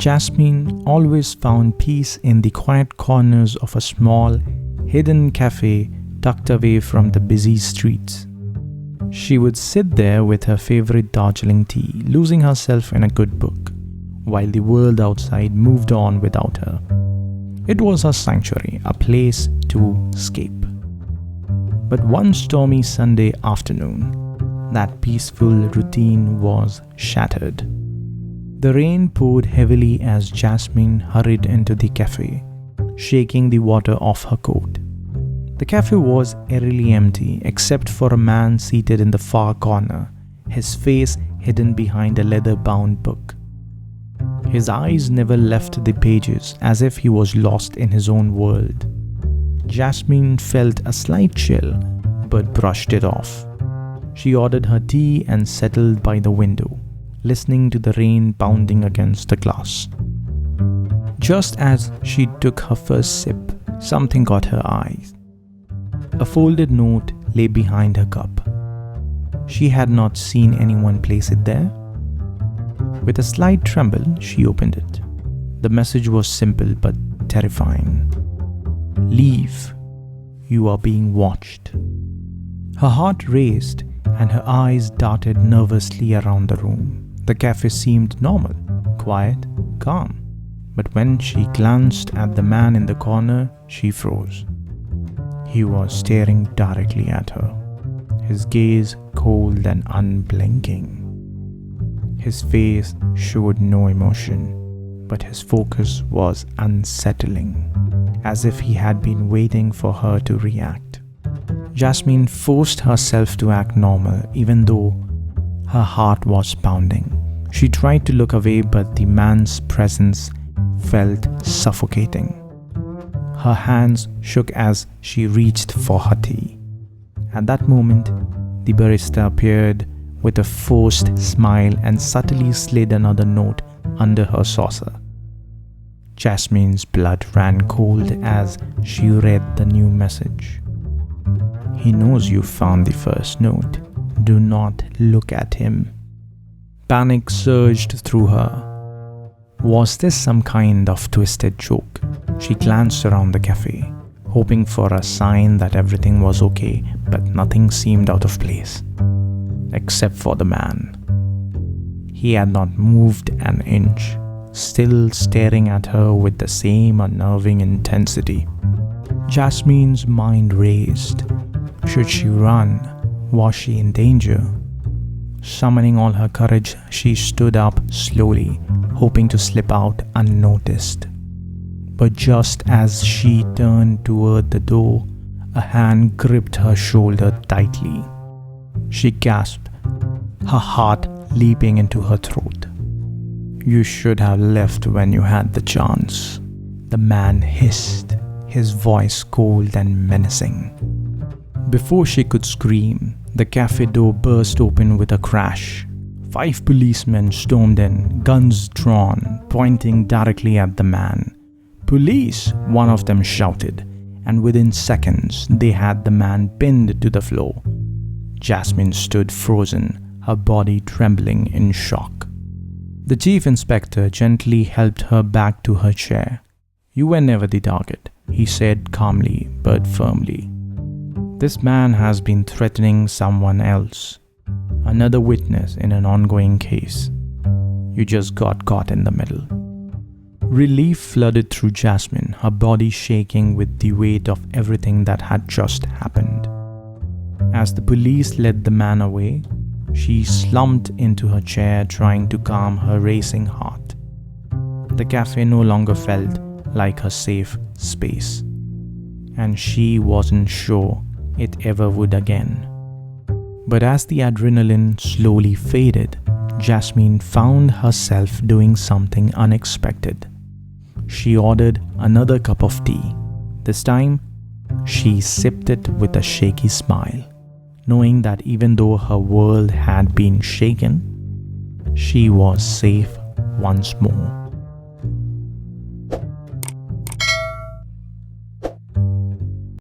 Jasmine always found peace in the quiet corners of a small, hidden cafe tucked away from the busy streets. She would sit there with her favorite Darjeeling tea, losing herself in a good book, while the world outside moved on without her. It was her sanctuary, a place to escape. But one stormy Sunday afternoon, that peaceful routine was shattered. The rain poured heavily as Jasmine hurried into the cafe, shaking the water off her coat. The cafe was eerily empty except for a man seated in the far corner, his face hidden behind a leather-bound book. His eyes never left the pages, as if he was lost in his own world. Jasmine felt a slight chill, but brushed it off. She ordered her tea and settled by the window, listening to the rain pounding against the glass. Just as she took her first sip, something caught her eyes. A folded note lay behind her cup. She had not seen anyone place it there. With a slight tremble, she opened it. The message was simple but terrifying. "Leave. You are being watched." Her heart raced and her eyes darted nervously around the room. The cafe seemed normal, quiet, calm. But when she glanced at the man in the corner, she froze. He was staring directly at her, his gaze cold and unblinking. His face showed no emotion, but his focus was unsettling, as if he had been waiting for her to react. Jasmine forced herself to act normal, even though her heart was pounding. She tried to look away, but the man's presence felt suffocating. Her hands shook as she reached for her tea. At that moment, the barista appeared with a forced smile and subtly slid another note under her saucer. Jasmine's blood ran cold as she read the new message. "He knows you found the first note. Do not look at him." Panic surged through her. Was this some kind of twisted joke? She glanced around the cafe, hoping for a sign that everything was okay, but nothing seemed out of place. Except for the man. He had not moved an inch, still staring at her with the same unnerving intensity. Jasmine's mind raced. Should she run? Was she in danger? Summoning all her courage, she stood up slowly, hoping to slip out unnoticed. But just as she turned toward the door, a hand gripped her shoulder tightly. She gasped, her heart leaping into her throat. "You should have left when you had the chance," the man hissed, his voice cold and menacing. Before she could scream, the cafe door burst open with a crash. 5 policemen stormed in, guns drawn, pointing directly at the man. "Police!" one of them shouted, and within seconds they had the man pinned to the floor. Jasmine stood frozen, her body trembling in shock. The chief inspector gently helped her back to her chair. "You were never the target," he said calmly but firmly. "This man has been threatening someone else, another witness in an ongoing case. You just got caught in the middle." Relief flooded through Jasmine, her body shaking with the weight of everything that had just happened. As the police led the man away, she slumped into her chair, trying to calm her racing heart. The cafe no longer felt like her safe space, and she wasn't sure it ever would again. But as the adrenaline slowly faded, Jasmine found herself doing something unexpected. She ordered another cup of tea. This time, she sipped it with a shaky smile, knowing that even though her world had been shaken, she was safe once more.